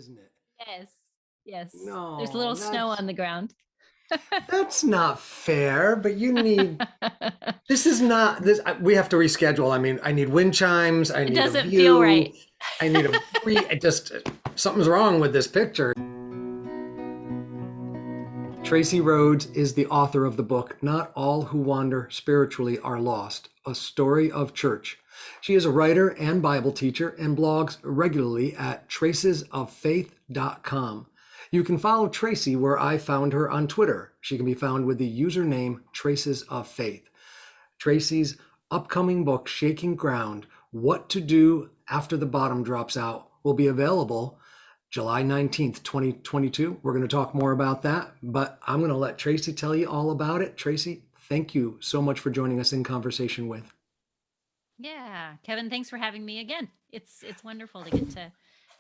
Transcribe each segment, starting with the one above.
isn't it? Yes. Yes. There's a No, little snow on the ground. that's not fair, but you need this is not this we have to reschedule. I mean, I need wind chimes, I It need a doesn't feel view, right. I need a it just something's wrong with this picture. Tracy Rhodes is the author of the book, Not All Who Wander Spiritually Are Lost, A Story of Church. She is a writer and Bible teacher and blogs regularly at tracesoffaith.com. You can follow Tracy where I found her on Twitter. She can be found with the username Traces of Faith. Tracy's upcoming book, Shaking Ground, What to Do After the Bottom Drops Out, will be available July 19th, 2022. We're going to talk more about that, but I'm going to let Tracy tell you all about it. Tracy, thank you so much for joining us in Conversation With. Yeah, Kevin, thanks for having me again. It's wonderful to get to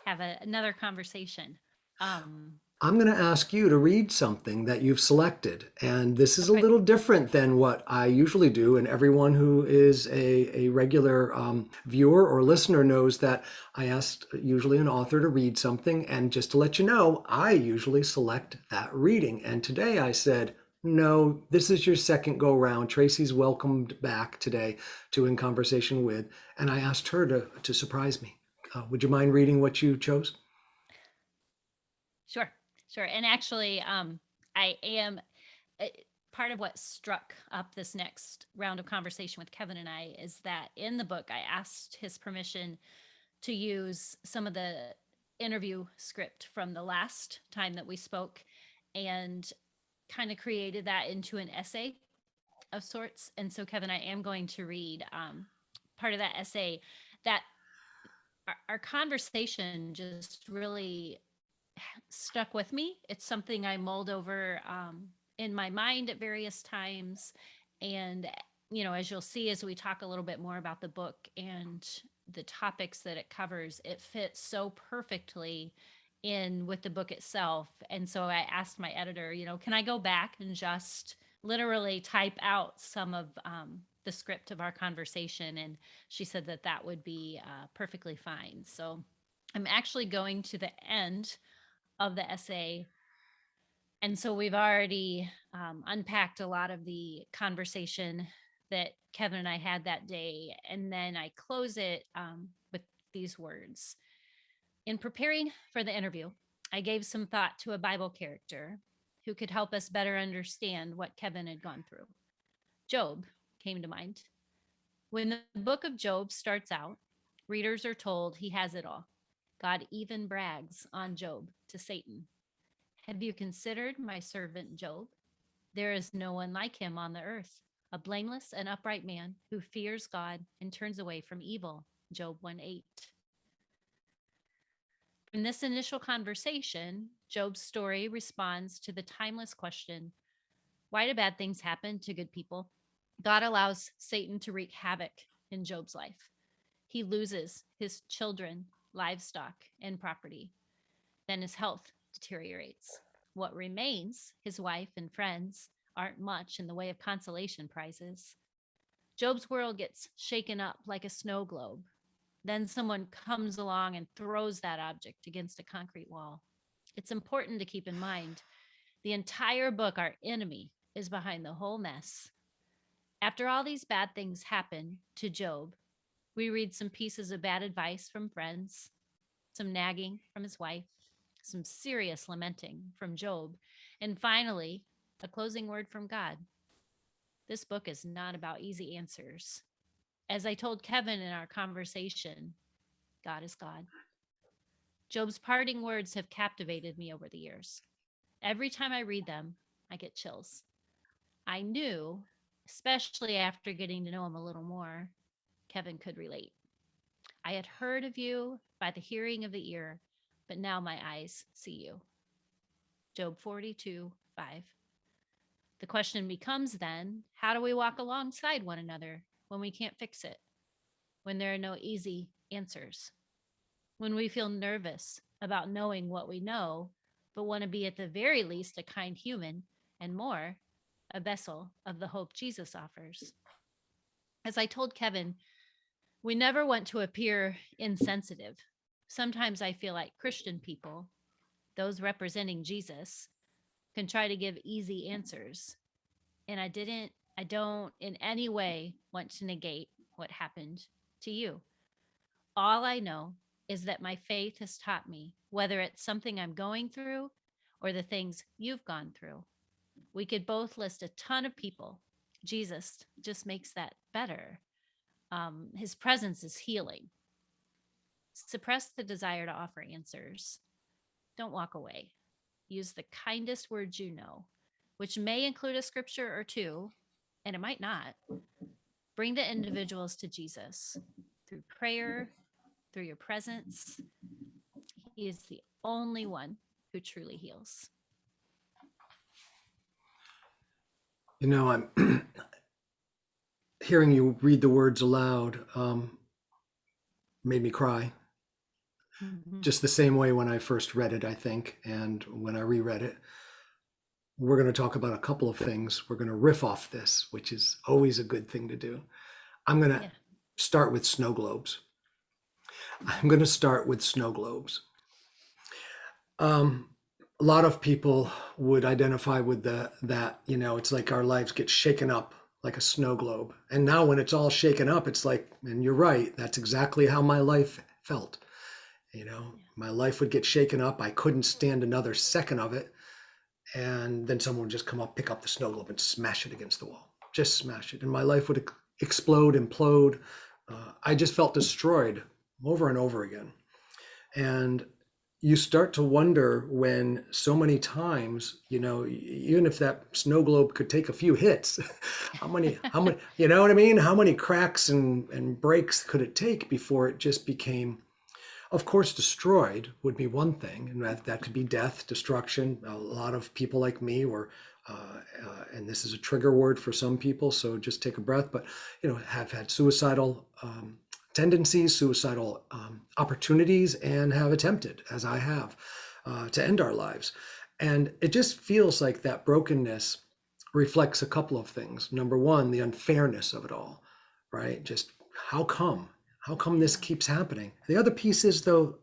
have another conversation. Um, I'm going to ask you to read something that you've selected. And this is a okay. little different than what I usually do. And everyone who is a regular viewer or listener knows that I asked usually an author to read something. And just to let you know, I usually select that reading. And today I said, no, this is your second go round. Tracy's welcomed back today to In Conversation With. And I asked her to surprise me. Would you mind reading what you chose? Sure. Sure. And actually, I am uh, part of what struck up this next round of conversation with Kevin and I is that in the book, I asked his permission to use some of the interview script from the last time that we spoke and kind of created that into an essay of sorts. And so, Kevin, I am going to read part of that essay that our conversation just really stuck with me. It's something I mulled over in my mind at various times. And, as you'll see, as we talk a little bit more about the book and the topics that it covers, it fits so perfectly in with the book itself. And so I asked my editor, can I go back and just literally type out some of the script of our conversation? And she said that that would be perfectly fine. So I'm actually going to the end of the essay. And so we've already unpacked a lot of the conversation that Kevin and I had that day. And then I close it with these words. In preparing for the interview, I gave some thought to a Bible character who could help us better understand what Kevin had gone through. Job came to mind. When the book of Job starts out, readers are told he has it all. God even brags on Job to Satan. Have you considered my servant Job? There is no one like him on the earth, a blameless and upright man who fears God and turns away from evil. Job 1:8. In this initial conversation, Job's story responds to the timeless question, why do bad things happen to good people? God allows Satan to wreak havoc in Job's life. He loses his children, livestock, and property. Then his health deteriorates. What remains, his wife and friends, aren't much in the way of consolation prizes. Job's world gets shaken up like a snow globe. Then someone comes along and throws that object against a concrete wall. It's important to keep in mind the entire book, our enemy, is behind the whole mess. After all these bad things happen to Job, we read some pieces of bad advice from friends, some nagging from his wife, some serious lamenting from Job, and finally, a closing word from God. This book is not about easy answers. As I told Kevin in our conversation, God is God. Job's parting words have captivated me over the years. Every time I read them, I get chills. I knew, especially after getting to know him a little more, Kevin could relate. I had heard of you by the hearing of the ear, but now my eyes see you. Job 42:5. The question becomes then, how do we walk alongside one another when we can't fix it? When there are no easy answers? When we feel nervous about knowing what we know, but want to be at the very least a kind human and more, a vessel of the hope Jesus offers? As I told Kevin, we never want to appear insensitive. sometimes I feel like Christian people, those representing Jesus, can try to give easy answers. And I don't in any way want to negate what happened to you. All I know is that my faith has taught me, whether it's something I'm going through or the things you've gone through. We could both list a ton of people. Jesus just makes that better. His presence is healing. Suppress the desire to offer answers. Don't walk away. Use the kindest words you know, which may include a scripture or two, and it might not. Bring the individuals to Jesus through prayer, through your presence. He is the only one who truly heals. You know, I'm hearing you read the words aloud made me cry. Mm-hmm. Just the same way when I first read it, I think, and when I reread it. We're going to talk about a couple of things. We're going to riff off this, which is always a good thing to do. I'm going to Yeah. start with snow globes. I'm going to start with snow globes. Um, a lot of people would identify with that, it's like our lives get shaken up like a snow globe. And now when it's all shaken up, it's like, and you're right, that's exactly how my life felt. Yeah. My life would get shaken up. I couldn't stand another second of it. And then someone would just come up, pick up the snow globe and smash it against the wall, just smash it. And my life would explode, implode. I just felt destroyed over and over again. And you start to wonder when so many times, even if that snow globe could take a few hits, how many, you know what I mean? How many cracks and breaks could it take before it just became, of course, destroyed would be one thing, and that could be death, destruction. A lot of people like me were, and this is a trigger word for some people, so just take a breath, but, have had suicidal tendencies, suicidal opportunities, and have attempted, as I have, to end our lives. And it just feels like that brokenness reflects a couple of things. Number one, the unfairness of it all, right? Just how come? How come this Yeah. keeps happening? The other piece is, though,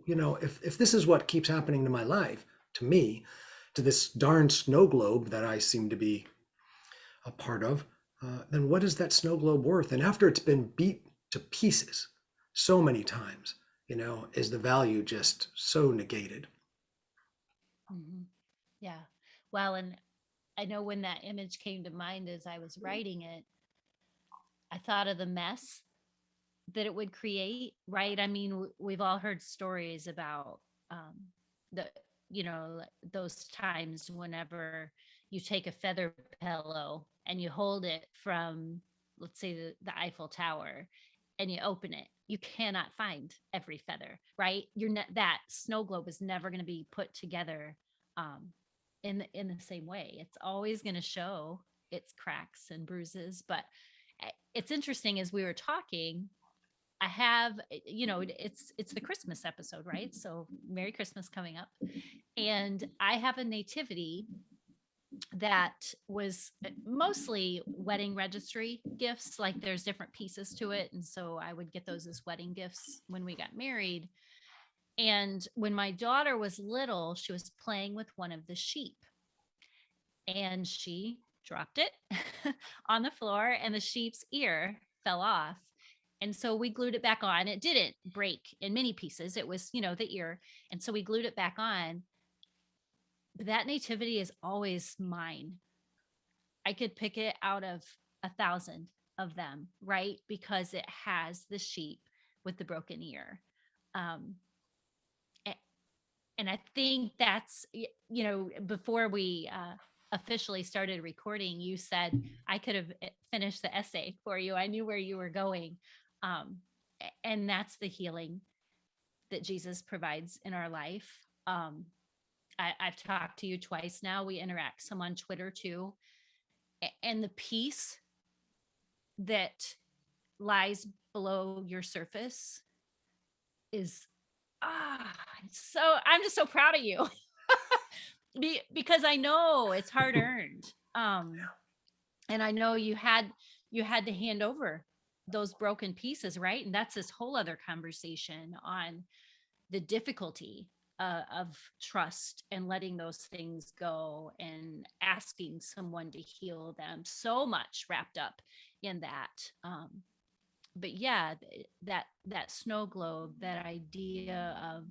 if this is what keeps happening to my life, to me, to this darn snow globe that I seem to be a part of, then what is that snow globe worth? And after it's been beat to pieces so many times, is the value just so negated? Mm-hmm. Yeah. Well, and I know when that image came to mind as I was writing it, I thought of the mess that it would create, right? I mean, we've all heard stories about the, those times whenever you take a feather pillow and you hold it from, let's say, the Eiffel Tower, and you open it, you cannot find every feather, right? That snow globe is never going to be put together um, in the same way. It's always going to show its cracks and bruises. But it's interesting, as we were talking, I have, it's the Christmas episode, right? So Merry Christmas coming up. And I have a nativity that was mostly wedding registry gifts. Like there's different pieces to it. And so I would get those as wedding gifts when we got married. And when my daughter was little, she was playing with one of the sheep and she dropped it on the floor and the sheep's ear fell off. And so we glued it back on. It didn't break in many pieces. It was, the ear. And so we glued it back on. But that nativity is always mine. I could pick it out of 1,000 of them, right? Because it has the sheep with the broken ear. Um, and I think that's, before we officially started recording, you said I could have finished the essay for you. I knew where you were going. Um, and that's the healing that Jesus provides in our life. I've talked to you twice now. We interact some on Twitter too. And the peace that lies below your surface is, ah, so I'm just so proud of you. Because I know it's hard earned. And I know you had to hand over those broken pieces, right? And that's this whole other conversation on the difficulty of trust and letting those things go and asking someone to heal them, so much wrapped up in that. But yeah, that snow globe, that idea of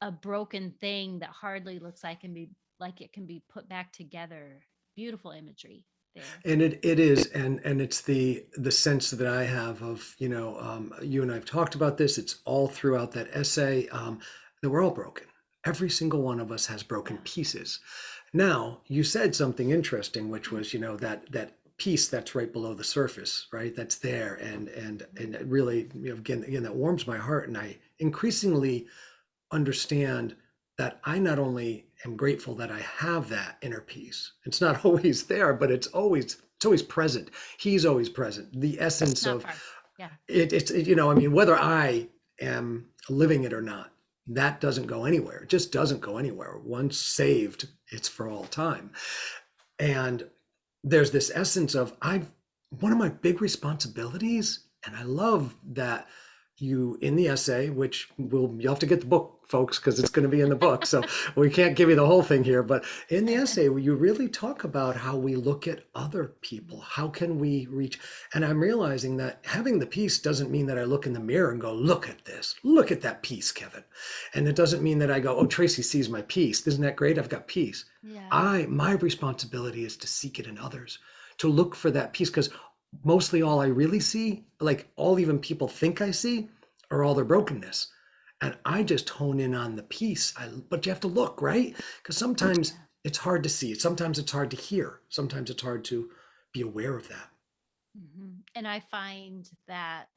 a broken thing that hardly looks like it can be put back together. Beautiful imagery there. And it is, and it's the sense that I have of, you and I've talked about this. It's all throughout that essay, that we're all broken. Every single one of us has broken Yeah. pieces. Now, you said something interesting, which was, that piece that's right below the surface, right? That's there, and it really, again, that warms my heart, and I increasingly understand that I not only am grateful that I have that inner peace. It's not always there, but it's always present. He's always present. The essence Not of far. Yeah. I mean, whether I am living it or not, that doesn't go anywhere. It just doesn't go anywhere. Once saved, it's for all time. And there's this essence of I've one of my big responsibilities, and I love that you in the essay, which you'll have to get the book, folks, because it's going to be in the book. So we can't give you the whole thing here, but in the essay, you really talk about how we look at other people. How can we reach? And I'm realizing that having the peace doesn't mean that I look in the mirror and go, look at this, look at that peace, Kevin. And it doesn't mean that I go, oh, Tracy sees my peace. Isn't that great? I've got peace. Yeah. My responsibility is to seek it in others, to look for that peace, because mostly all I really see, like all even people think I see, are all their brokenness. And I just hone in on the peace. But you have to look, right? Because sometimes Yeah. it's hard to see. Sometimes it's hard to hear. Sometimes it's hard to be aware of that. And I find that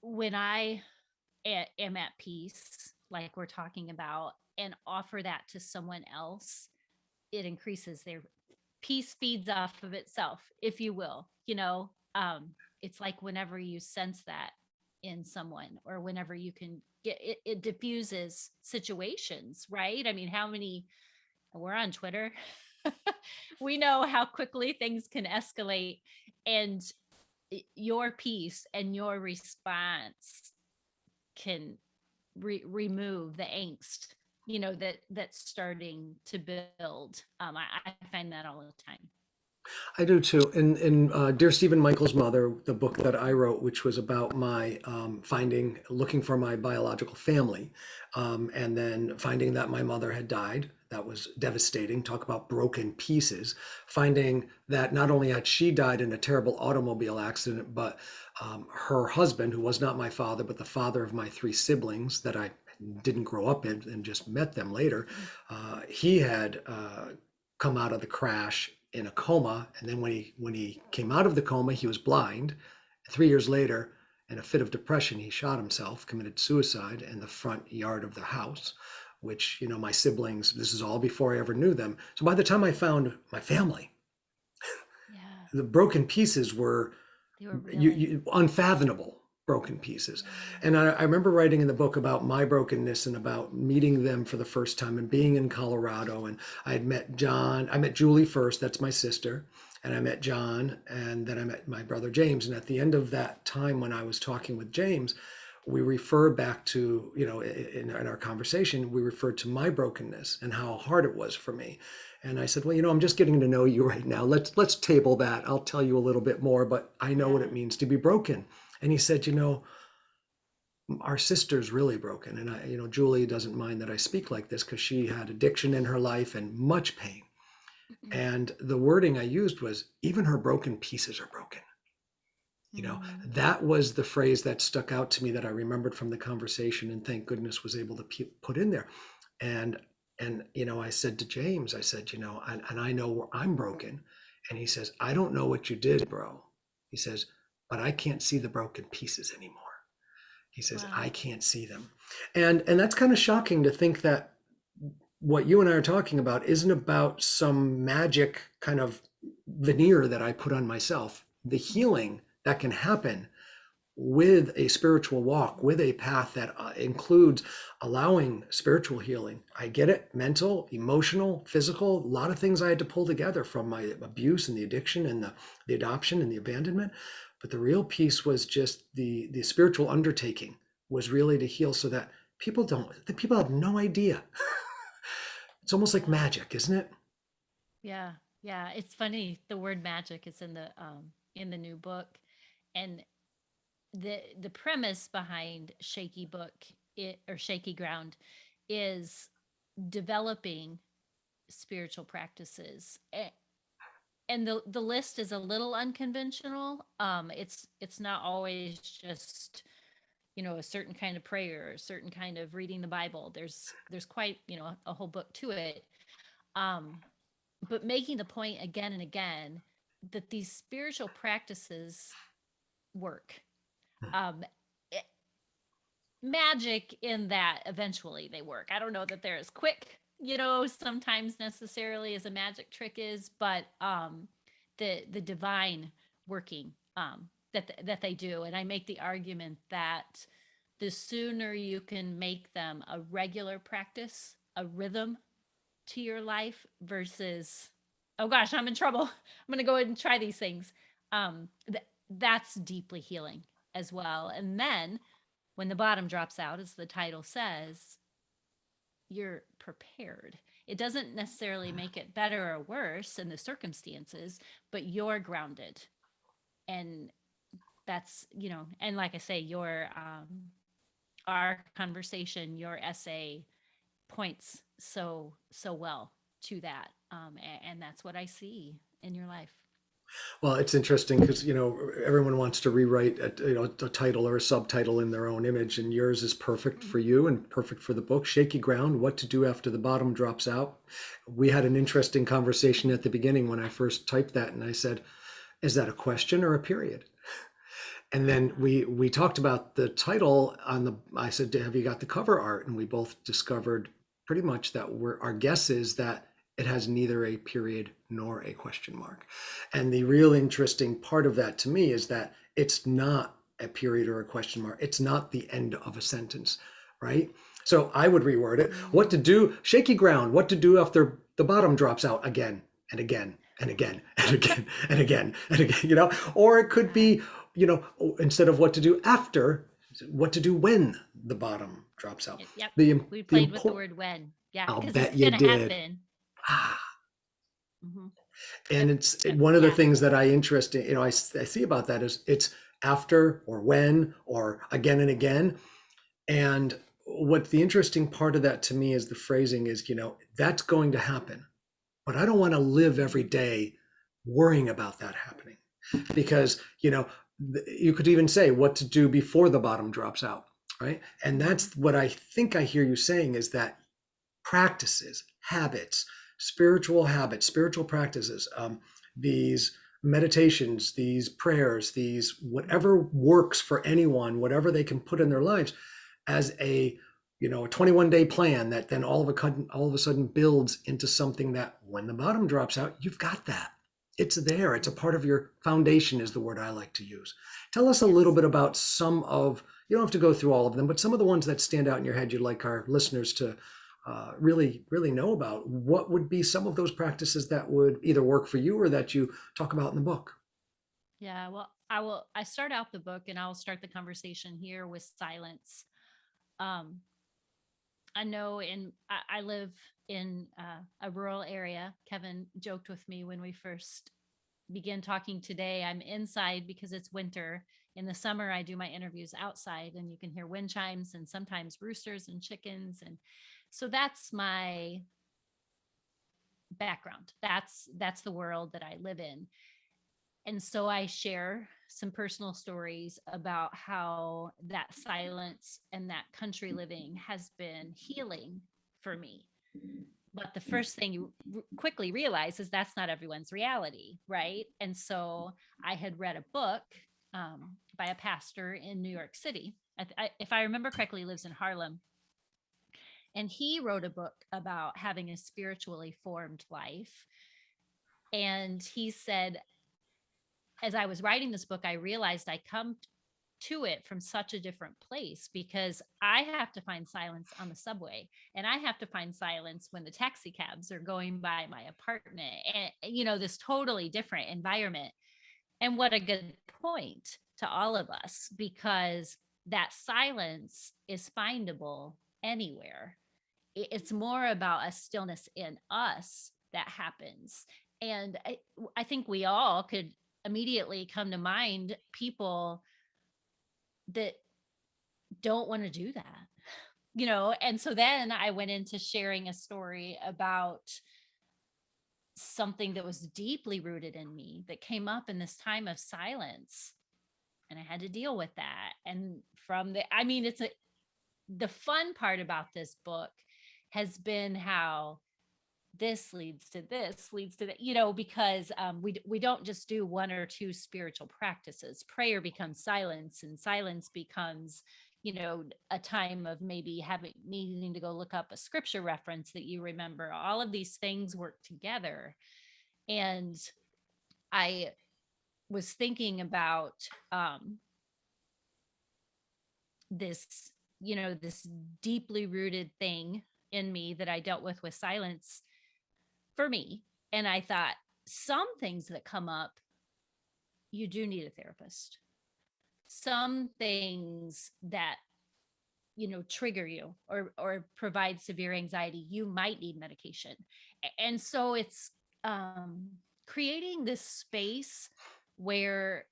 when I am at peace, like we're talking about, and offer that to someone else, it increases their peace, feeds off of itself, if you will. It's like whenever you sense that in someone, or whenever you can get it, it diffuses situations, right? I mean, how many, we're on Twitter. We know how quickly things can escalate, and your peace and your response can remove the angst, that's starting to build. I find that all the time. I do too. In Dear Stephen Michael's Mother, the book that I wrote, which was about my looking for my biological family, and then finding that my mother had died. That was devastating. Talk about broken pieces. Finding that not only had she died in a terrible automobile accident, but her husband, who was not my father, but the father of my three siblings that I didn't grow up in and just met them later, he had come out of the crash in a coma, and then when he came out of the coma, he was blind. 3 years later, in a fit of depression, he shot himself, committed suicide in the front yard of the house. Which, my siblings, this is all before I ever knew them. So by the time I found my family, Yeah, the broken pieces were they were real. unfathomable broken pieces. Yeah. And I remember writing in the book about my brokenness and about meeting them for the first time and being in Colorado. And I met Julie first, that's my sister. And I met John, and then I met my brother James. And at the end of that time, when I was talking with James, we referred back to, in our conversation, we referred to my brokenness and how hard it was for me. And I said, well, I'm just getting to know you right now. Let's table that. I'll tell you a little bit more, but I know what Yeah. it means to be broken. And he said, our sister's really broken. And Julie doesn't mind that I speak like this because she had addiction in her life and much pain. And the wording I used was, even her broken pieces are broken. Mm. That was the phrase that stuck out to me that I remembered from the conversation, and thank goodness was able to put in there. And I said to James, I said, and I know where I'm broken. And he says, I don't know what you did, bro. He says, but I can't see the broken pieces anymore. He says, I Wow. can't see them. And that's kind of shocking to think that what you and I are talking about isn't about some magic kind of veneer that I put on myself. The healing that can happen with a spiritual walk, with a path that includes allowing spiritual healing. I get it, mental, emotional, physical, a lot of things I had to pull together from my abuse and the addiction and the adoption and the abandonment. But the real piece was just the spiritual undertaking was really to heal so that the people have no idea. It's almost like Yeah. magic, isn't it? Yeah. Yeah. It's funny. The word magic is in the new book. And the premise behind Shaky Book or Shaky Ground is developing spiritual practices. And the list is a little unconventional. It's not always just, a certain kind of prayer, a certain kind of reading the Bible. There's quite, a whole book to it. Um, but making the point again and again that these spiritual practices work. Um, it- Magic in that eventually they work. I don't know that they're as quick, sometimes necessarily as a magic trick is, but the divine working that they do. And I make the argument that the sooner you can make them a regular practice, a rhythm to your life versus, oh gosh, I'm in trouble. I'm going to go ahead and try these things. That's deeply healing as well. And then when the bottom drops out, as the title says, you're prepared. It doesn't necessarily make it better or worse in the circumstances, but you're grounded. And that's, and like I say, our conversation, your essay points so well to that. And that's what I see in your life. Well, it's interesting because everyone wants to rewrite a title or a subtitle in their own image, and yours is perfect for you and perfect for the book. Shaky Ground: What to Do After the Bottom Drops Out. We had an interesting conversation at the beginning when I first typed that, and I said, "Is that a question or a period?" And then we talked about the title on the. I said, "Have you got the cover art?" And we both discovered pretty much that our guess is that it has neither a period nor a question mark. And the real interesting part of that to me is that it's not a period or a question mark. It's not the end of a sentence, right? So I would reword it. What to Mm. do? Shaky ground. What to do after the bottom drops out again and again and again and again and again and again, or it could Yeah. be, instead of what to do after, what to do when the bottom drops out. Yep. We The played with the important, word when. Yeah, I'll because it's bet you going to did. happen. Ah, Hmm. and it's one of the Yeah. things that I see about that is it's after or when or again and again. And what the interesting part of that to me is the phrasing is, that's going to happen, but I don't want to live every Mhm. day worrying about that happening because, you could even say what to do before the bottom drops out, right? And Mhm. that's what I think I hear you saying is that practices, habits, spiritual practices, these meditations, these prayers, these whatever works for anyone, whatever they can put in their lives as a 21-day plan that then all of a sudden builds into something that when the bottom drops out, you've got that. It's there. It's a part of your foundation is the word I like to use. Tell us a little Yes. bit about some of, you don't have to go through all of them, but some of the ones that stand out in your head you'd like our listeners to really, really know about. What would be some of those practices that would either work for you or that you talk about in the book? Yeah. Well, I start out the book and I'll start the conversation here with silence. Um, I know I live in a rural area. Kevin joked with me when we first began talking today. I'm inside because it's winter. In the summer, I do my interviews outside and you can hear wind chimes and sometimes roosters and chickens. And so that's my background. That's the world that I live in. And so I share some personal stories about how that silence and that country living has been healing for me. But the first thing you quickly realize is that's not everyone's reality, right? And so I had read a book by a pastor in New York City. If I remember correctly, he lives in Harlem. And he wrote a book about having a spiritually formed life. And he said, as I was writing this book, I realized I come to it from such a different place because I have to find silence on the subway and I have to find silence when the taxi cabs are going by my apartment and this totally different environment. And what a good point to all of us, because that silence is findable anywhere. It's more about a stillness in us that happens. And I think we all could immediately come to mind people that don't want to do that, And so then I went into sharing a story about something that was deeply rooted in me that came up in this time of silence, and I had to deal with that. And from the I mean it's a the fun part about this book has been how this leads to that, because we don't just do one or two spiritual practices. Prayer becomes silence, and silence becomes, a time of maybe having needing to go look up a scripture reference that you remember. All of these things work together. And I was thinking about this, this deeply rooted thing in me that I dealt with silence for me. And I thought, some things that come up, you do need a therapist. Some things that, trigger you or provide severe anxiety, you might need medication. And so it's creating this space where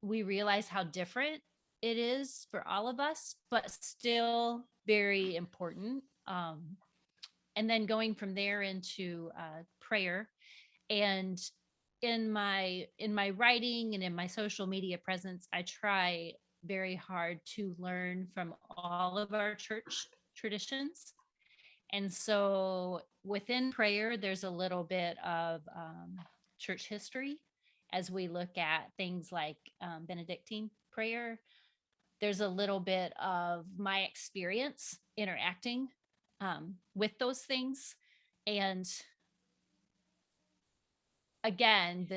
we realize how different it is for all of us, but still very important. And then going from there into prayer. And in my writing and in my social media presence, I try very hard to learn from all of our church traditions. And so within prayer, there's a little bit of church history as we look at things like Benedictine prayer. There's a little bit of my experience interacting with those things. And again,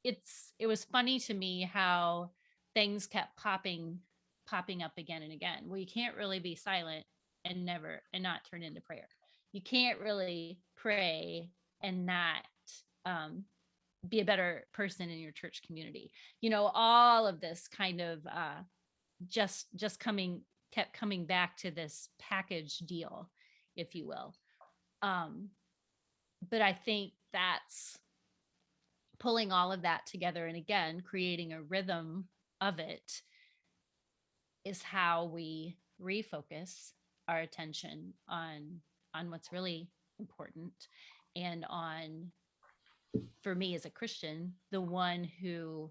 it was funny to me how things kept popping up again and again. Well, you can't really be silent and not turn into prayer. You can't really pray and not um, be a better person in your church community. All of this kind of just kept coming back to this package deal, if you will. Um, but I think that's pulling all of that together, and again creating a rhythm of it, is how we refocus our attention on what's really important, and on, for me as a Christian, the one who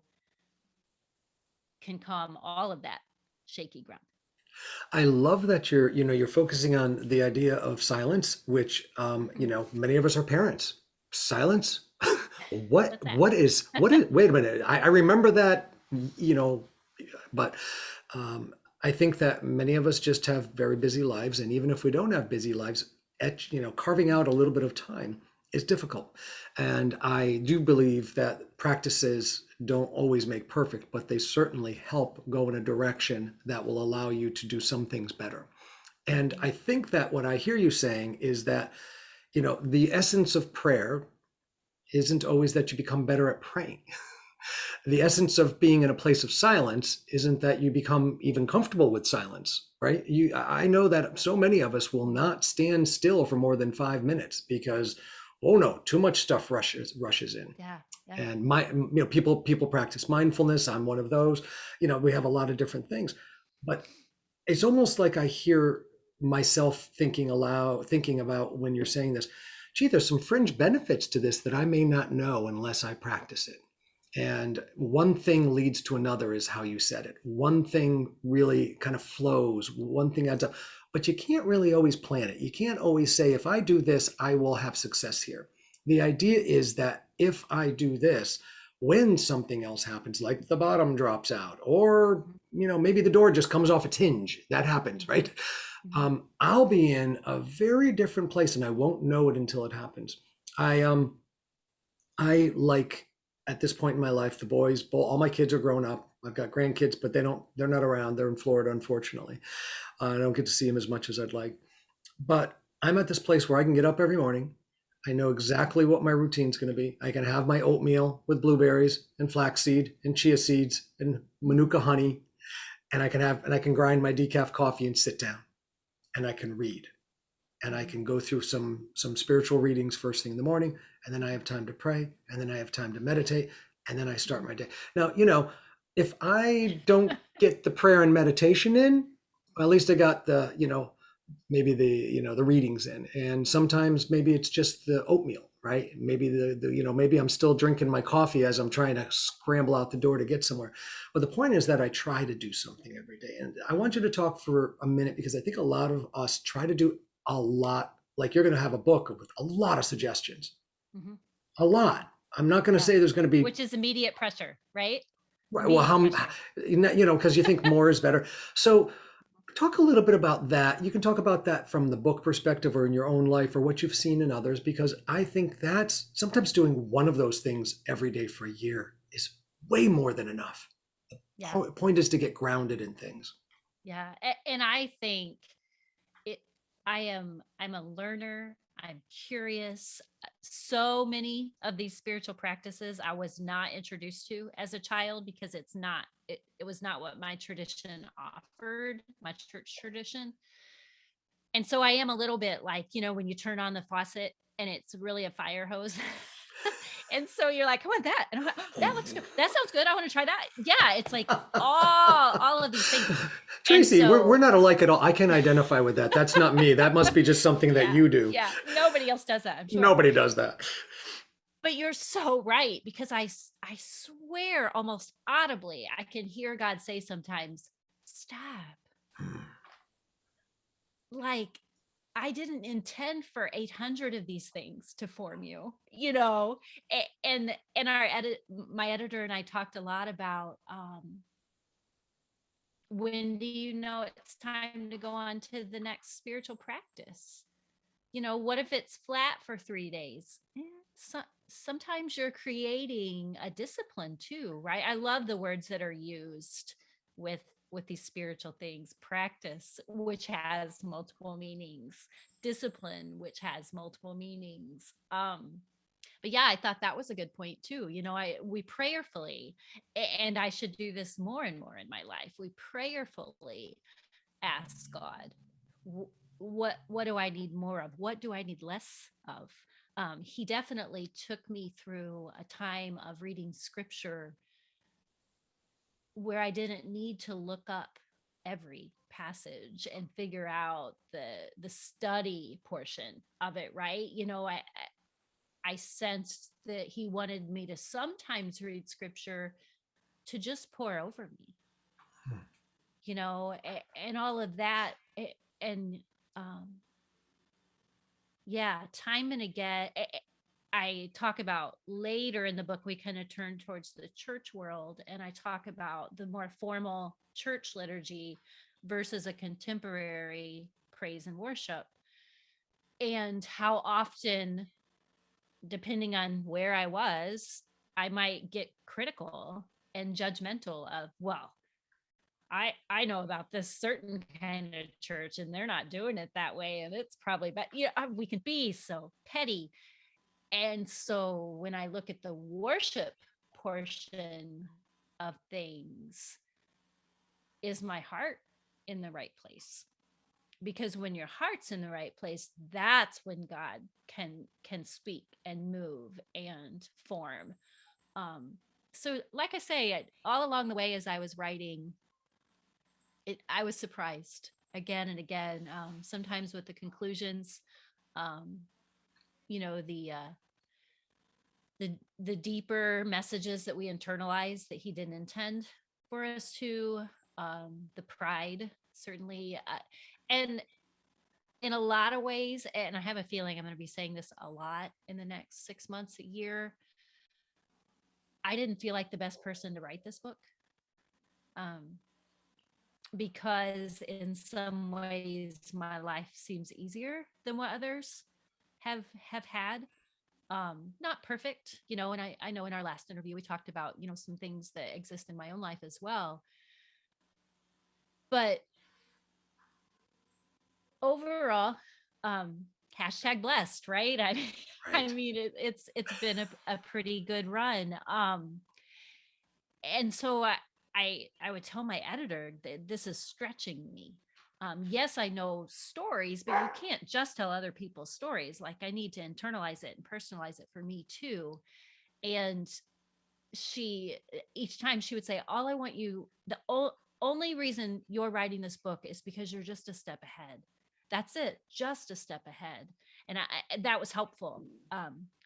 can calm all of that shaky ground. I love that you're focusing on the idea of silence, which, many of us are parents. Silence? What's that? Wait a minute. I remember that, you know, but um, I think that many of us just have very busy lives. And even if we don't have busy lives, carving out a little bit of time is difficult. And I do believe that practices don't always make perfect, but they certainly help go in a direction that will allow you to do some things better. And Mhm. I think that what I hear you saying is that, the essence of prayer isn't always that you become better at praying. The essence of being in a place of silence isn't that you become even comfortable with silence, right? I know that so many of us will not stand still for more than 5 minutes because, oh no, too much stuff rushes in. Yeah, yeah. And people practice mindfulness. I'm one of those. We have a lot of different things, but it's almost like I hear myself thinking aloud, thinking about when you're saying this, gee, there's some fringe benefits to this that I may not know unless I practice it. And one thing leads to another, is how you said it. One thing really kind of flows, one thing adds up, but you can't really always plan it. You can't always say, if I do this, I will have success here. The idea is that if I do this, when something else happens, like the bottom drops out, or Mhm. maybe the door just comes off its hinge, that happens, Mhm. right? Mhm. I'll be in a very different place, and I won't know it until it happens. I like, at this point in my life, the boys, all my kids are grown up. I've got grandkids, but they're not around. They're in Florida, unfortunately. I don't get to see them as much as I'd like. But I'm at this place where I can get up every morning. I know exactly what my routine's going to be. I can have my oatmeal with blueberries and flaxseed and chia seeds and manuka honey, and I can grind my decaf coffee and sit down and I can read and I Mhm. can go through some spiritual readings first thing in the morning, and then I have time to pray, and then I have time to meditate, and then I start Mhm. my day. Now, if I don't get the prayer and meditation in, at least I got the, maybe the readings in. And sometimes maybe it's just the oatmeal, right? Maybe maybe I'm still drinking my coffee as I'm trying to scramble out the door to get somewhere. But the point is that I try to do something every day. And I want you to talk for a minute, because I think a lot of us try to do a lot. Like, you're going to have a book with a lot of suggestions, Mhm. a lot. I'm not going to Yeah. say there's going to be, Which is immediate pressure, right? right, well, Immediate how, pressure. because you think more is better. So talk a little bit about that. You can talk about that from the book perspective or in your own life or what you've seen in others, because I think that's sometimes doing one of those things every day for a year is way more than enough. Yeah. Point is to get grounded in things. Yeah. And I think it I'm a learner. I'm curious. So many of these spiritual practices I was not introduced to as a child, because it was not what my tradition offered, my church tradition. And so I am a little bit like, when you turn on the faucet and it's really a fire hose. And so you're like, I want that. And I'm like, "Oh, that looks good. That sounds good. I want to try that." Yeah, it's like all of these things. And Tracy, we're so not alike at all. I can identify with that. That's not me. That must be just something that yeah, you do. yeah, nobody else does that, I'm sure. Nobody does that. But you're so right, because I swear almost audibly I can hear God say sometimes, "Stop." Like, I didn't intend for 800 of these things to form you, and my editor and I talked a lot about, when do you know it's time to go on to the next spiritual practice? What if it's flat for 3 days? Sometimes you're creating a discipline too, right? I love the words that are used with these spiritual things: practice, which has multiple meanings; discipline, which has multiple meanings. But yeah, I thought that was a good point too. We prayerfully, and I should do this more and more in my life. We prayerfully ask God, what do I need more of? What do I need less of? He definitely took me through a time of reading scripture where I didn't need to look up every passage and figure out the study portion of it, right? I sensed that he wanted me to sometimes read scripture to just pour over me, and all of that. And um yeah, time and again, I talk about later in the book, we kind of turn towards the church world, and I talk about the more formal church liturgy versus a contemporary praise and worship, and how often, depending on where I was, I might get critical and judgmental of, well, I know about this certain kind of church and they're not doing it that way, and it's probably, but we can be so petty. And so when I look at the worship portion of things, is my heart in the right place? Because when your heart's in the right place, that's when God can speak and move and form. Um, so like I say, all along the way as I was writing it, I was surprised again and again. Sometimes with the conclusions, um, you know, the deeper messages that we internalize that he didn't intend for us to, the pride certainly, and in a lot of ways, and I have a feeling I'm going to be saying this a lot in the next 6 months, a year. I didn't feel like the best person to write this book. Um, because in some ways my life seems easier than what others have had. Not perfect, and I know in our last interview we talked about, some things that exist in my own life as well. But overall, um hashtag blessed, right? I I Right. mean, it's been a pretty good run. And so I would tell my editor that this is stretching me. Yes, I know stories, but you can't just tell other people's stories. Like, I need to internalize it and personalize it for me too. And she, each time she would say, all I want you, only reason you're writing this book is because you're just a step ahead. That's it, just a step ahead. And that was helpful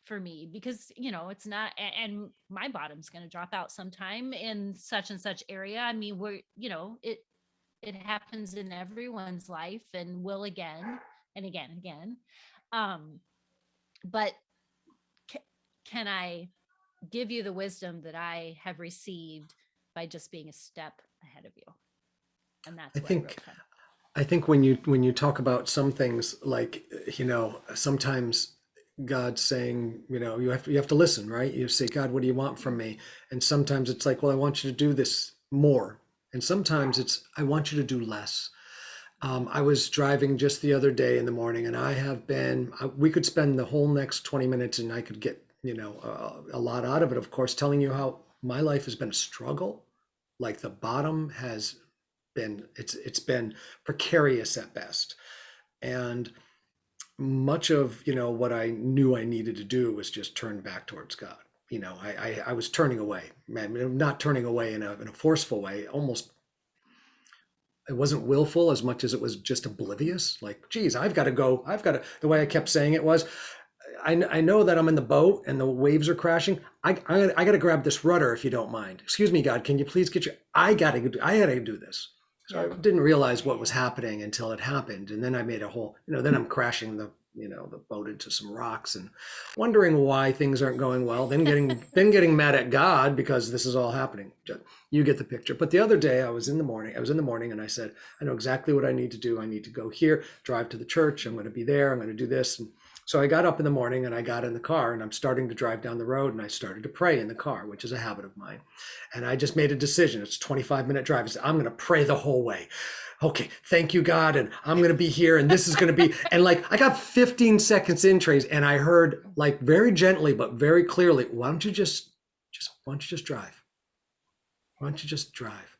for me, because it's not, and my bottom's going to drop out sometime in such and such area. I mean, it happens in everyone's life and will again and again and again. um but ca- can I give you the wisdom that I have received by just being a step ahead of you? And I that's where I think wrote from. I think when you talk about some things like, sometimes God's saying, you have to listen, right? You say, God, what do you want from me? And sometimes it's like, well, I want you to do this more. And sometimes it's, I want you to do less. I was driving just the other day in the morning, and we could spend the whole next 20 minutes and I could get, a lot out of it, of course, telling you how my life has been a struggle. Like the bottom has it's been precarious at best. And much of, what I knew I needed to do was just turn back towards God. I was turning away, man, not turning away in a forceful way, almost. It wasn't willful as much as it was just oblivious. Like, geez, the way I kept saying it was, I know that I'm in the boat and the waves are crashing. I got to grab this rudder if you don't mind. Excuse me, God, can you please I got to do this. So Yeah. I didn't realize Yeah. what was Yeah. happening until it happened. And then I made then I'm crashing the boat into some rocks and wondering why things aren't going well. Then getting mad at God because this is all happening. You get the picture. But the other day I was in the morning and I said, I know exactly what I need to do. I need to go here, drive to the church. I'm going to be there. I'm going to do this. And so I got up in the morning and I got in the car and I'm starting to drive down the road and I started to pray in the car, which is a habit of mine. And I just made a decision. It's a 25-minute drive. I said, I'm going to pray the whole way. Okay, thank you, God. And I'm going to be here and this is going to be, and like I got 15 seconds in, Trace, and I heard like very gently, but very clearly, why don't you just drive? Why don't you just drive?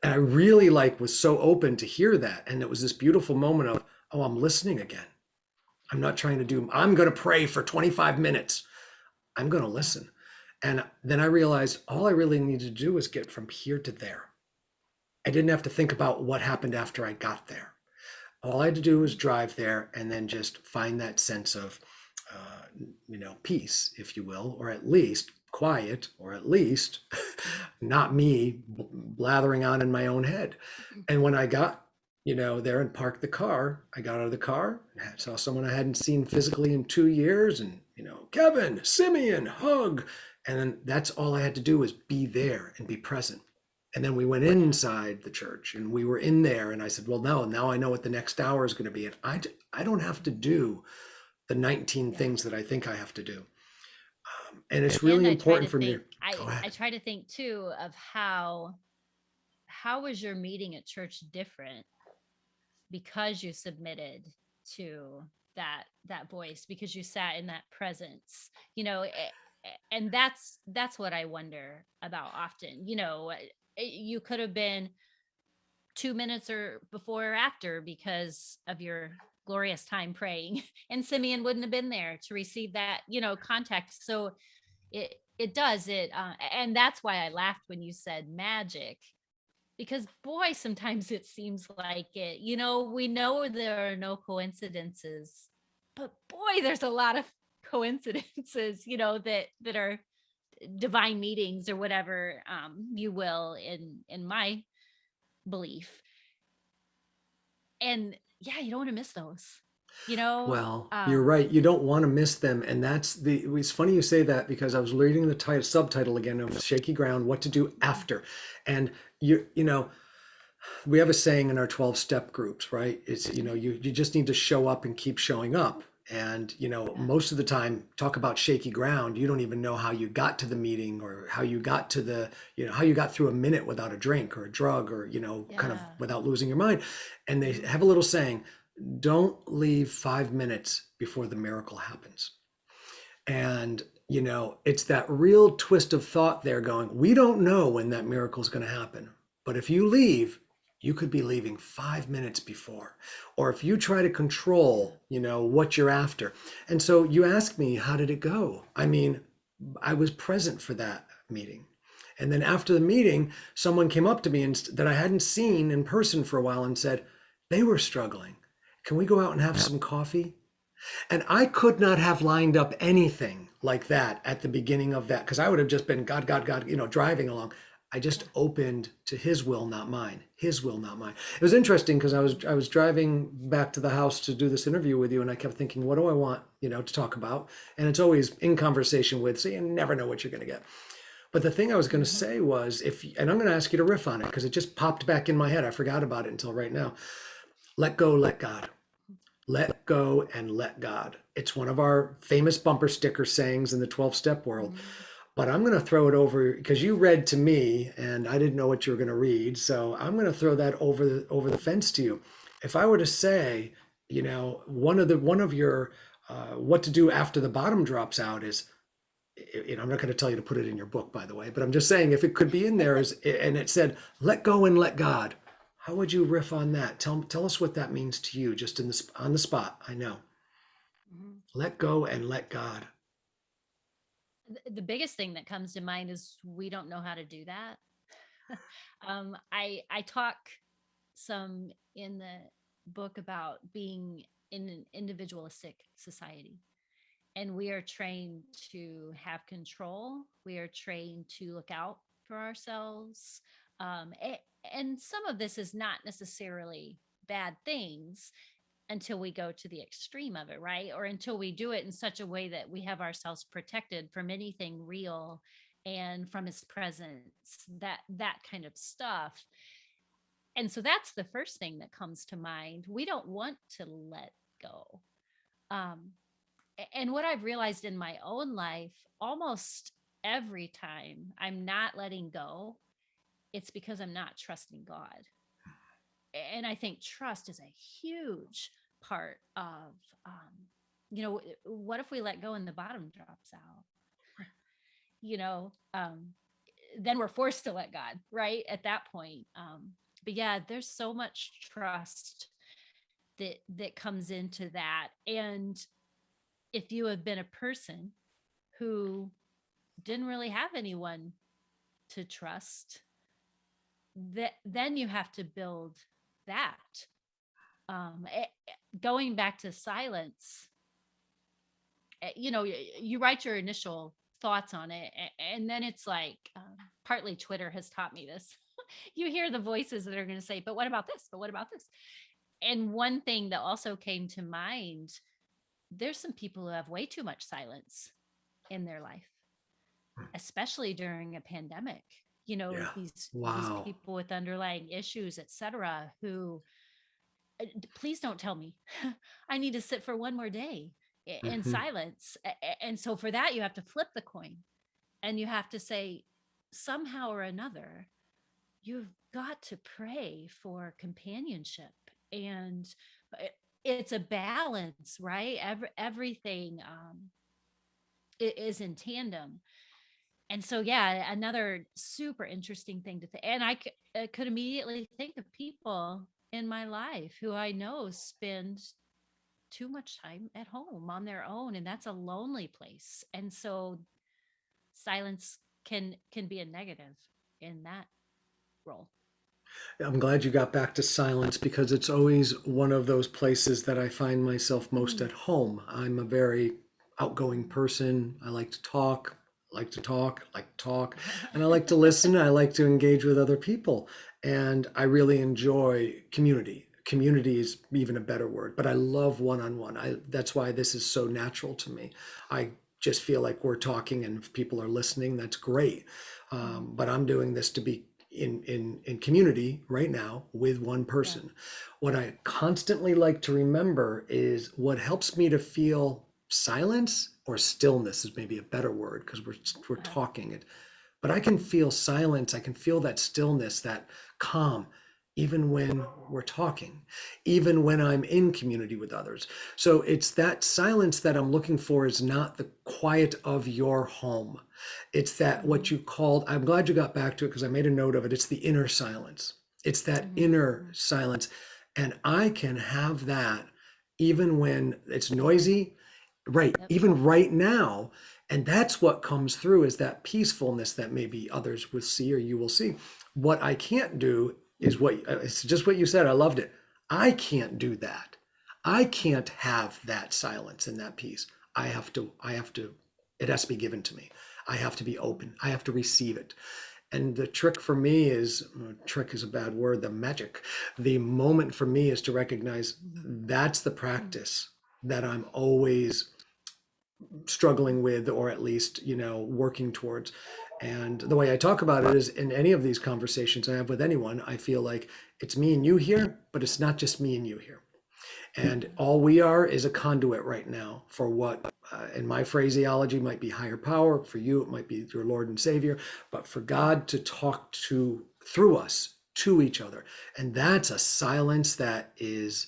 And I really was so open to hear that. And it was this beautiful moment of, oh, I'm listening again. I'm going to pray for 25 minutes. I'm going to Yeah. listen. And then I realized all I really needed to do was get from here to there. I didn't have to think about what happened after I got there. All I had to do was drive there and then just find that sense of, peace, if you will, or at least quiet, or at least not me blathering on in my own head. And when I got, there and parked the car, I got out of the car, saw someone I hadn't seen physically in 2 years, and, Kevin, Simeon, hug. And then that's all I had to do was be there and be present. And then we went Yeah. inside the church and we were in there. And I said, well, no, now I know what the next hour is going to be. And I don't have to do the 19 Yeah. things that I think I have to do. And it's really And I try to important for me. think, Go I ahead. try to think too of how was your meeting at church different because you submitted to that voice, because you sat in that presence, and that's what I wonder about often. You could have been 2 minutes or before or after because of your glorious time praying, and Simeon wouldn't have been there to receive that context. So it does it, and that's why I laughed when you said magic, because boy, sometimes it seems like it. We know there are no coincidences, but boy, there's a lot of coincidences, that are divine meetings or whatever, you will, in my belief. And yeah, you don't want to miss those, you know Well, you're um right. You don't want to miss them. And it's funny you say that because I was reading the subtitle again of Shaky Ground, What to Do After. And we have a saying in our 12-step groups, right? It's, you just need to show up and keep showing up. And, yeah, most of the time, talk about shaky ground, you don't even know how you got to the meeting or how you got to how you got through a minute without a drink or a drug or, kind of yeah, without losing your mind. And they have a little saying, don't leave 5 minutes before the miracle happens. And, it's that real twist of thought there going, we don't know when that miracle is going to happen. But if you leave, you could be leaving 5 minutes before. Or if you try to control, what you're after. And so you ask me, how did it go? I mean, I was present for that meeting. And then after the meeting, someone came up to me and that I hadn't seen in person for a while and said, they were struggling. Can we go out and have some coffee? And I could not have lined up anything like that at the beginning of that because I would have just been God, God, God, driving along. I just Yeah. opened to his will, not mine. His will, not mine. It was interesting because I was driving back to the house to do this interview with you, and I kept thinking, what do I want, to talk about? And it's always in conversation with, so you never know what you're going to get. But the thing I was going to Mhm. say was, and I'm going to ask you to riff on it because it just popped back in my head. I forgot about it until right now. Let go, let God. Let go and let God. It's one of our famous bumper sticker sayings in the 12 step world. Mhm. But I'm going to throw it over because you read to me and I didn't know what you were going to read. So I'm going to throw that over the fence to you. If I were to say, one of your what to do after the bottom drops out is, I'm not going to tell you to put it in your book, by the way, but I'm just saying if it could be in there and it said, let go and let God. How would you riff on that? Tell us what that means to you, just on the spot. I know. Mhm. Let go and let God. The biggest thing that comes to mind is we don't know how to do that. I talk some in the book about being in an individualistic society, and we are trained to have control. We are trained to look out for ourselves, and some of this is not necessarily bad things until we go to the extreme of it, right? Or until we do it in such a way that we have ourselves protected from anything real and from his presence, that kind of stuff. And so that's the first thing that comes to mind. We don't want to let go. Um, and what I've realized in my own life, almost every time I'm not letting go, it's because I'm not trusting God. And I think trust is a huge part of, what if we let go and the bottom drops out? you know, um, then we're forced to let God, right? At that point. But yeah, there's so much trust that comes into that. And if you have been a person who didn't really have anyone to trust, that then you have to build that. Going back to silence, you write your initial thoughts on it, and then it's like, partly Twitter has taught me this. You hear the voices that are going to say, but what about this? But what about this? And one thing that also came to mind, there's some people who have way too much silence in their life, especially during a pandemic. Yeah. These Wow. people with underlying issues, etc., who, please don't tell me I need to sit for one more day in Hmm. silence. And so for that, you have to flip the coin and you have to say, somehow or another, you've got to pray for companionship. And it's a balance, right? Everything is in tandem. And so, yeah, another super interesting thing to think. And I could immediately think of people in my life who I know spend too much time at home on their own, and that's a lonely place. And so silence can be a negative in that role. I'm glad you got back to silence because it's always one of those places that I find myself most Mm, at home. I'm a very outgoing mm. person. I like to talk, and I like to listen. I like to engage with other people. And I really enjoy community. Community is even a better word, but I love one-on-one. That's why this is so natural to me. I just feel like we're talking and if people are listening, that's great. Mhm. But I'm doing this to be in community right now with one Yeah. person. What I constantly like to remember is what helps me to feel silence or stillness is maybe a better word because we're talking it. But I can feel silence. I can feel that stillness, that calm. even when we're talking, even when I'm in community with others. So it's that silence that I'm looking for is not the quiet of your home. It's that what Mhm. you called, I'm glad you got back to it because I made a note of it. It's the inner silence. It's that Mhm. inner Mhm. silence. And I can have that even when it's noisy, right? Yep. Even right now. And that's what comes through is that peacefulness that maybe others will see or you will see. What I can't do is what it's just what you said. I loved it. I can't do that. I can't have that silence and that peace. I have to, it has to be given to me. I have to be open. I have to receive it. And the trick for me is, trick is a bad word, the magic. The moment for me is to recognize Mhm. that's the Mhm. practice that I'm always struggling with, or at least, working towards. And the way I talk about it is in any of these conversations I have with anyone, I feel like it's me and you here, but it's not just me and you here. And Mhm. all we are is a conduit right now for what, in my phraseology, might be higher power. For you, it might be your Lord and Savior, but for God to talk to through us to each other. And that's a silence that is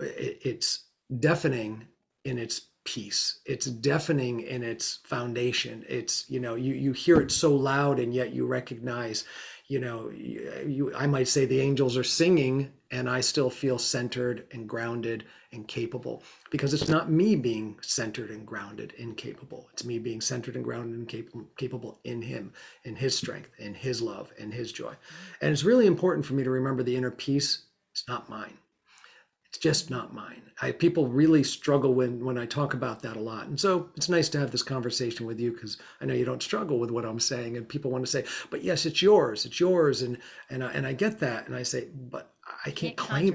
it's deafening in its peace. It's deafening in its foundation. It's, you hear it so loud and yet you recognize, I might say the angels are singing and I still feel centered and grounded and capable, because it's not me being centered and grounded and capable. It's me being centered and grounded and capable in him, in his strength, in his love, and his joy. And it's really important for me to remember the inner peace. It's not mine. It's just Mhm. not mine. People really struggle when I talk about that a lot. And so it's nice to have this conversation with you because I know you don't struggle with what I'm saying, and people want to say, but yes, it's yours. And I get that. And I say, but I You can't can't conjure claim,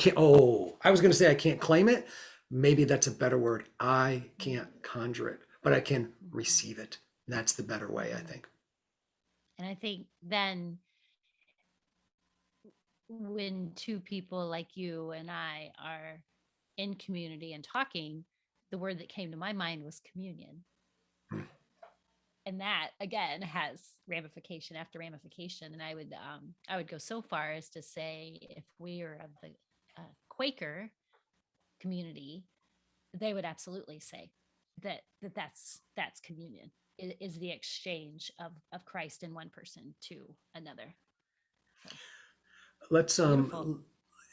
it. oh, I was going to say I can't claim it. Maybe that's a better word. I Mhm. can't conjure it, but I can Mhm. receive it. That's the better way, I Mhm. think. And I think then when two people like you and I are in community and talking, the word that came to my mind was communion. And that again has ramification after ramification. And I would go so far as to say if we are of the Quaker community, they would absolutely say that's communion is the exchange of Christ in one person to another. So Let's beautiful.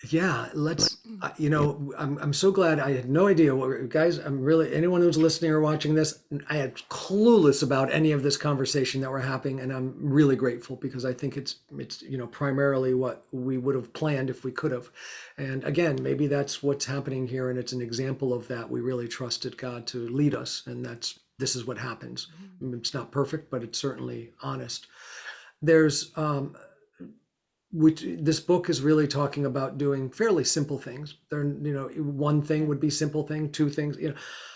Yeah, let's I'm so glad. I had no idea what, guys, I'm really, anyone who's listening or watching this, I had clueless about any of this conversation that we're having, and I'm really grateful because I think it's primarily what we would have planned if we could have. And again, maybe that's what's happening here, and it's an example of that. We really trusted God to lead us, and this is what happens. Mhm. It's not perfect, but it's certainly honest. There's which this book is really talking about doing fairly simple things. There, one thing Yeah. would be simple thing, two things.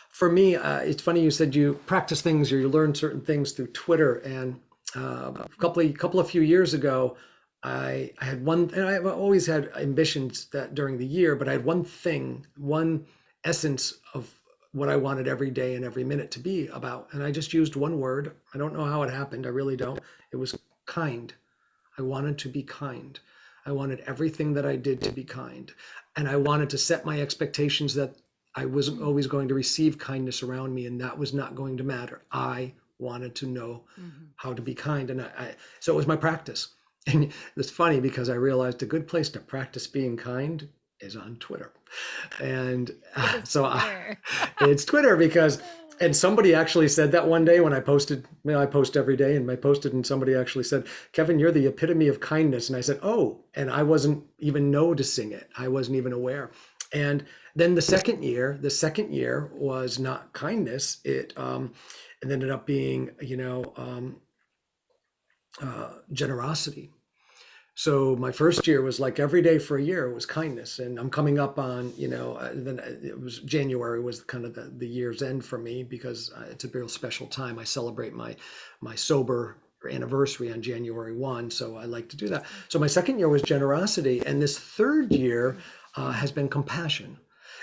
For me, it's funny you said you practice things or you learn certain things through Twitter. And a couple of few years ago, I had one, and I've always had ambitions that during the year, but I had one thing, one essence of what I wanted every day and every minute to be about, and I just used one word. I don't know how it happened. I really don't. It was kind. I wanted to be kind. I wanted everything that I did to be kind. And I wanted to set my expectations that I wasn't always going to receive kindness around me, and that was not going to matter. I wanted to know Mhm. how to be kind. And so it was my practice. And it's funny because I realized a good place to practice being kind is on Twitter. And It is so Twitter. it's Twitter because, and somebody actually said that one day when I posted, I post every day, and I posted and somebody actually said, Kevin, you're the epitome of kindness. And I said, oh, and I wasn't even noticing it. I wasn't even aware. And then the second year was not kindness. It ended up being, generosity. So my first year was like every day for a year it was kindness, and I'm coming up on, then it was January was kind of the year's end for me because it's a real special time. I celebrate my sober anniversary on January 1, so I like to do that. So my second year was generosity, and this third year has been compassion.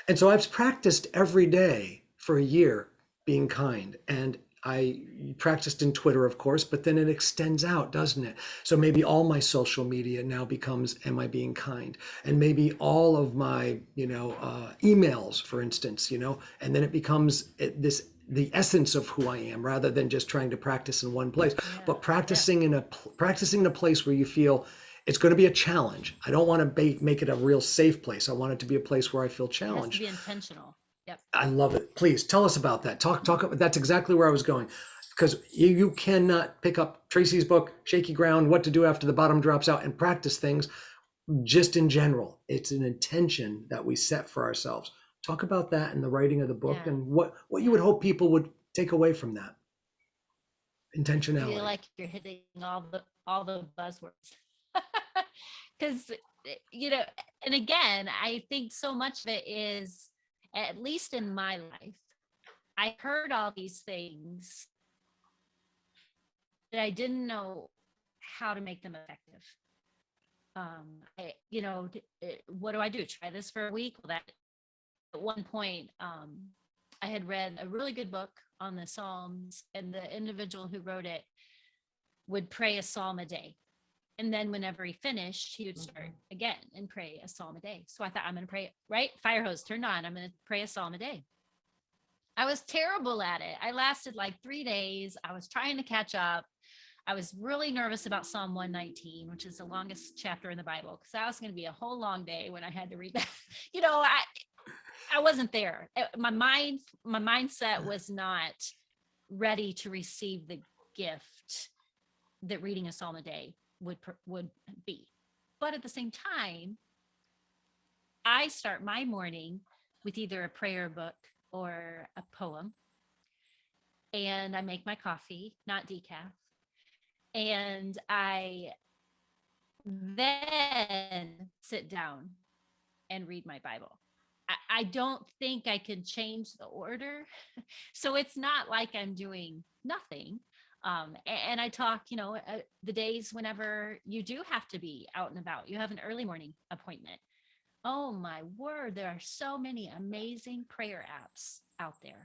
And so I've practiced every day for a year being kind, and I practiced in Twitter, of course, but then it extends out, doesn't it? So maybe all my social media now becomes, am I being kind? And maybe all of my, emails, for instance, and then it becomes the essence of who I am, rather than just trying to practice in one place, Yeah. but Yeah. practicing in a place where you feel it's going to be a challenge. I don't want to make it a real safe place. I want it to be a place where I feel It has to challenged. be intentional. Yep. I love it. Please tell us about that. Talk. That's exactly where I was going, because you cannot pick up Tracy's book, Shaky Ground, What to Do After the Bottom Drops Out, and practice things just in general. It's an intention that we set for ourselves. Talk about that in the writing of the book, Yeah. and what you Yeah. would hope people would take away from that I feel intentionality. like you're hitting all the buzzwords. Because and again, I think so much of it is, at least in my life, I heard all these things that I didn't know how to make them effective. What do I do? Try this for a week? Well, that at one point, I had read a really good book on the Psalms, and the individual who wrote it would pray a psalm a day. And then whenever he finished, he would start again and pray a psalm a day. So I thought, I'm going to pray, right? Fire hose turned on. I'm going to pray a psalm a day. I was terrible at it. I lasted like 3 days. I was trying to catch up. I was really nervous about Psalm 119, which is the longest chapter in the Bible, because that was going to be a whole long day when I had to read that. I wasn't there. My mindset was not ready to receive the gift that reading a psalm a day would be. But at the same time, I start my morning with either a prayer book or a poem, and I make my coffee, not decaf, and I then sit down and read my Bible. I don't think I can change the order. So it's not like I'm doing nothing. And I talk, the days whenever you do have to be out and about, you have an early morning appointment. Oh my word, there are so many amazing prayer apps out there.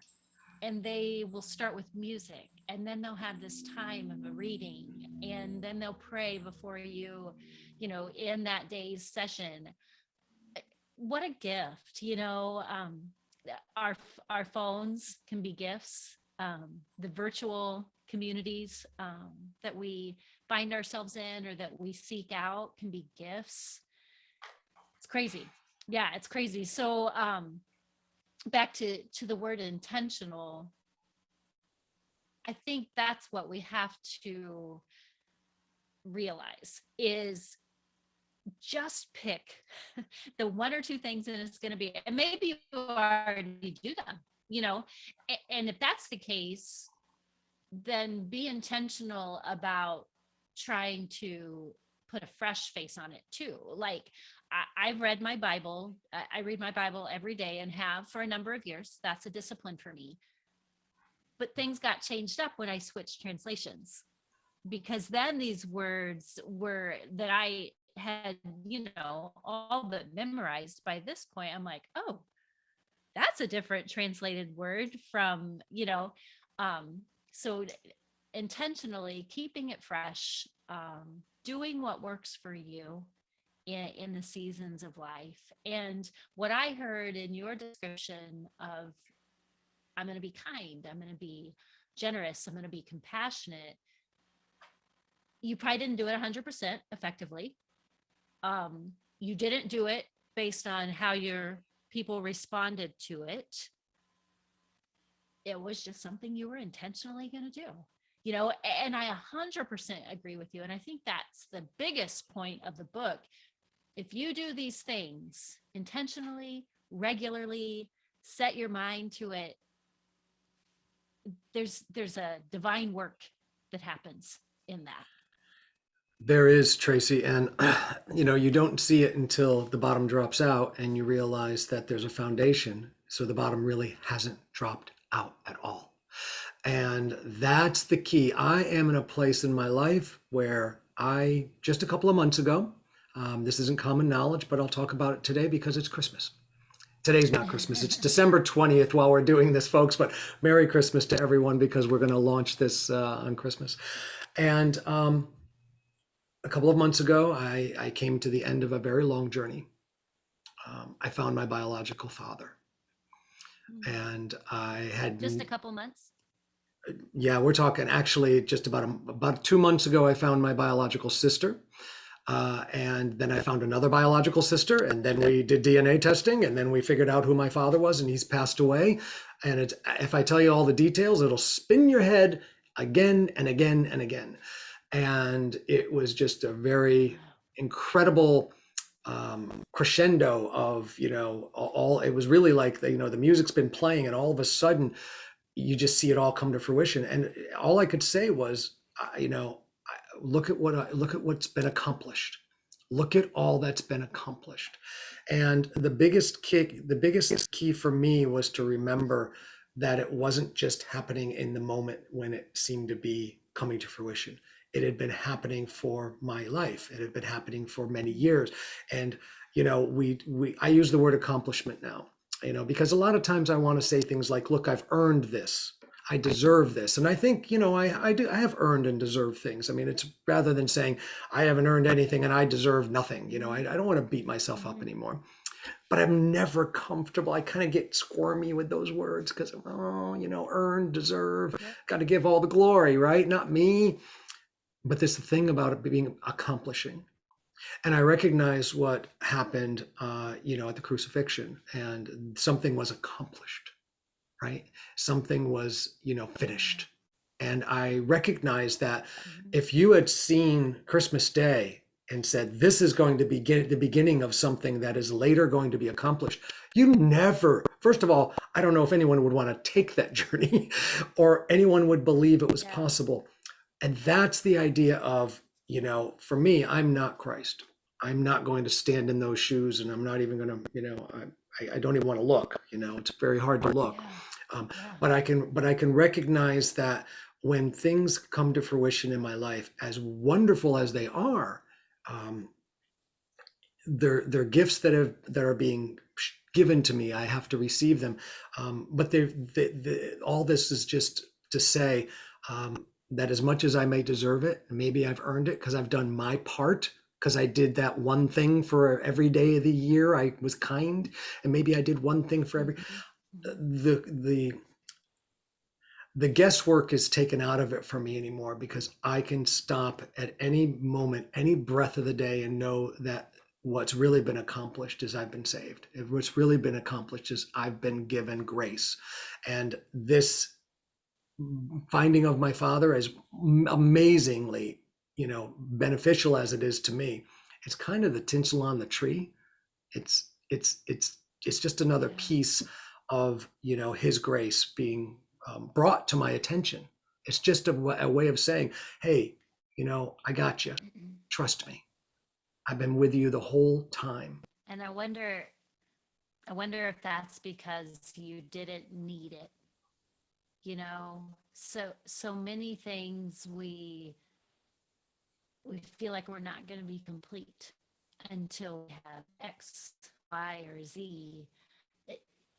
And they will start with music, and then they'll have this time of a reading, and then they'll pray before in that day's session. What a gift. Our phones can be gifts. The virtual communities that we find ourselves in or that we seek out can be gifts. It's crazy. Yeah, it's crazy. So back to the word intentional, I think that's what we have to realize is just pick the one or two things that it's going to be, and maybe you already do them, and if that's the case, then be intentional about trying to put a fresh face on it too. Like I've read my Bible. I read my Bible every day and have for a number of years. That's a discipline for me. But things got changed up when I switched translations, because then these words were that I had, all but memorized by this point. I'm like, oh, that's a different translated word from, so intentionally keeping it fresh, doing what works for you in the seasons of life. And what I heard in your description of, I'm going to be kind, I'm going to be generous, I'm going to be compassionate, you probably didn't do it 100% effectively. You didn't do it based on how your people responded to it. It was just something you were intentionally going to do, and I 100% agree with you. And I think that's the biggest point of the book. If you do these things intentionally, regularly, set your mind to it, there's a divine work that happens in that. There is, Tracy, and you don't see it until the bottom drops out and you realize that there's a foundation, so the bottom really hasn't dropped out at all. And that's the key. I am in a place in my life where just a couple of months ago, this isn't common knowledge, but I'll talk about it today because it's Christmas. Today's not Christmas. It's December 20th while we're doing this, folks, but Merry Christmas to everyone because we're going to launch this on Christmas. And a couple of months ago, I came to the end of a very long journey. I found my biological father. And I had, Just a couple months. yeah, we're talking actually just about 2 months ago, I found my biological sister. And then I found another biological sister, and then we did DNA testing, and then we figured out who my father was, and he's passed away. And if I tell you all the details, it'll spin your head again and again and again. And it was just a very incredible crescendo of, all it was really like the music's been playing, and all of a sudden you just see it all come to fruition. And all I could say was, look at what's been accomplished. Look at all that's been accomplished. And the biggest key for me was to remember that it wasn't just happening in the moment when it seemed to be coming to fruition. It had been happening for my life. It had been happening for many years. And I use the word accomplishment now, because a lot of times I want to say things like, look, I've earned this. I deserve this. And I think, I have earned and deserved things. I mean, it's rather than saying I haven't earned anything and I deserve nothing. I don't want to beat myself up anymore. But I'm never comfortable. I kind of get squirmy with those words because, earn, deserve, got to give all the glory, right? Not me. But there's the thing about it being accomplishing. And I recognize what happened, at the crucifixion, and something was accomplished, right? Something was, finished. And I recognize that if you had seen Christmas Day and said, this is going to be the beginning of something that is later going to be accomplished, you never, first of all, I don't know if anyone would want to take that journey or anyone would believe it was possible. And that's the idea of, for me, I'm not Christ. I'm not going to stand in those shoes, and I'm not even going to, I don't even want to look, it's very hard to look. But I can recognize that when things come to fruition in my life, as wonderful as they are, they're gifts that are being given to me. I have to receive them. But all this is just to say that as much as I may deserve it, maybe I've earned it because I've done my part. Because I did that one thing for every day of the year, I was kind, and maybe I did one thing for every. The guesswork is taken out of it for me anymore because I can stop at any moment, any breath of the day, and know that what's really been accomplished is I've been saved. What's really been accomplished is I've been given grace. And this finding of my father, as amazingly, beneficial as it is to me, it's kind of the tinsel on the tree. It's just another piece of, his grace being brought to my attention. It's just a way of saying, hey, I got you. Trust me. I've been with you the whole time. And I wonder if that's because you didn't need it. So many things we feel like we're not going to be complete until we have X, Y, or Z.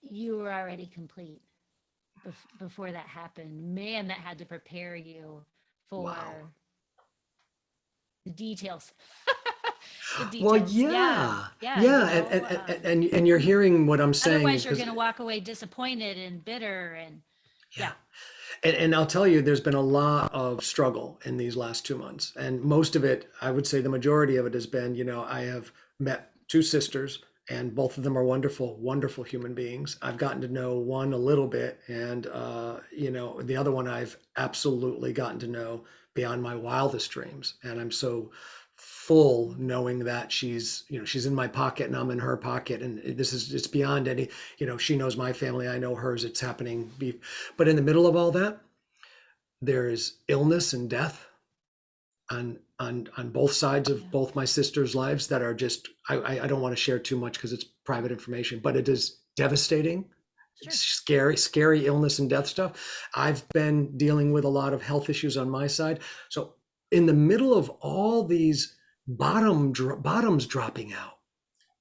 You were already complete before that happened. Man, that had to prepare you for the details. The details. Well, yeah. And you're hearing what I'm saying. Otherwise, you're going to walk away disappointed and bitter, and And I'll tell you, there's been a lot of struggle in these last 2 months. And most of it, I would say the majority of it has been, I have met two sisters, and both of them are wonderful, wonderful human beings. I've gotten to know one a little bit, and, the other one I've absolutely gotten to know beyond my wildest dreams. And I'm so full knowing that she's in my pocket and I'm in her pocket, and it's beyond any, she knows my family, I know hers. It's happening. But in the middle of all that, there is illness and death on both sides of both my sisters' lives that are just, I don't want to share too much because it's private information, but it is devastating. It's scary illness and death stuff. I've been dealing with a lot of health issues on my side. So in the middle of all these bottoms dropping out,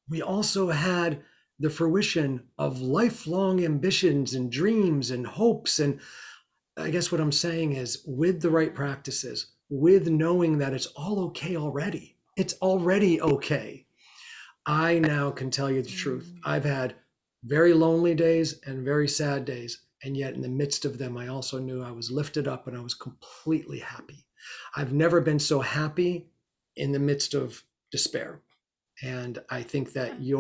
we also had the fruition of lifelong ambitions and dreams and hopes. And I guess what I'm saying is, with the right Yeah. practices, with knowing that it's all okay already, it's already okay. I now can tell you the truth. Mm. I've had very lonely days and very sad days. And yet, in the midst of them, I also knew I was lifted up and I was completely happy. I've never been so happy in the midst of despair. And I think that Yeah.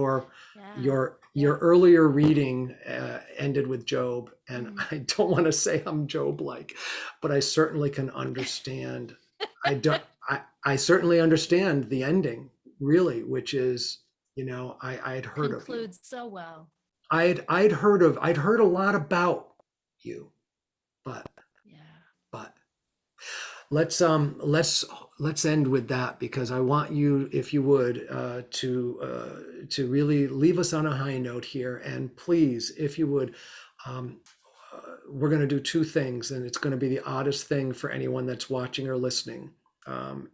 your Yep. earlier reading ended with Job, and Mhm. I don't want to say I'm Job like, but I certainly can understand. I don't. I certainly understand the ending, really, which is, I had heard of you. Concludes so well. I'd heard a lot about you, but Yeah. but let's end with that, because I want you, if you would, to really leave us on a high note here. And please, if you would, um, we're going to do two things, and it's going to be the oddest thing for anyone that's watching or listening.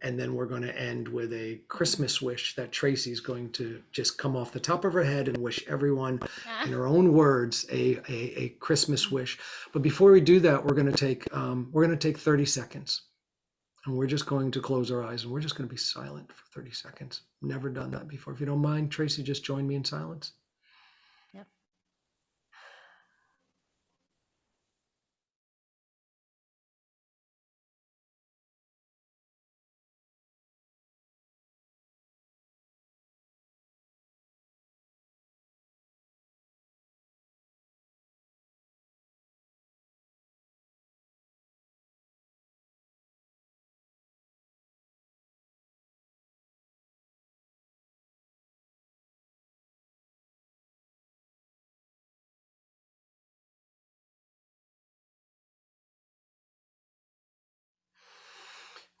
And then we're going to end with a Christmas wish that Tracy's going to just come off the top of her head and wish everyone, in Ah. her own words, a Christmas wish. But before we do that, we're going to take 30 seconds. And we're just going to close our eyes and we're just going to be silent for 30 seconds. Never done that before. If you don't mind, Tracy, just join me in silence. Yep.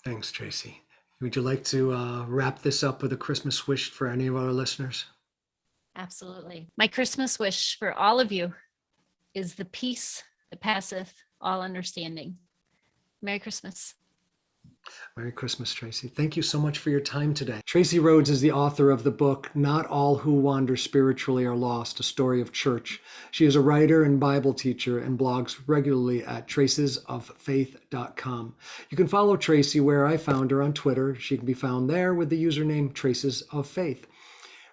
Thanks, Tracy. Would you like to wrap this up with a Christmas wish for any of our listeners? Absolutely. My Christmas wish for all of you is the peace that passeth all understanding. Merry Christmas. Merry Christmas, Tracy. Thank you so much for your time today. Tracy Rhodes is the author of the book, Not All Who Wander Spiritually Are Lost, A Story of Church. She is a writer and Bible teacher and blogs regularly at tracesoffaith.com. You can follow Tracy where I found her on Twitter. She can be found there with the username Traces of Faith.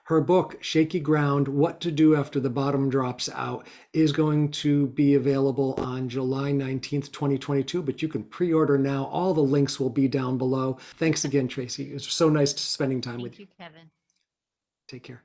Her book, Shaky Ground, What to Do After the Bottom Drops Out, is going to be available on July 19th, 2022, but you can pre-order now. All the links will be down below. Thanks again, Tracy. It's so nice spending time with Thank you. you, Kevin. Take care.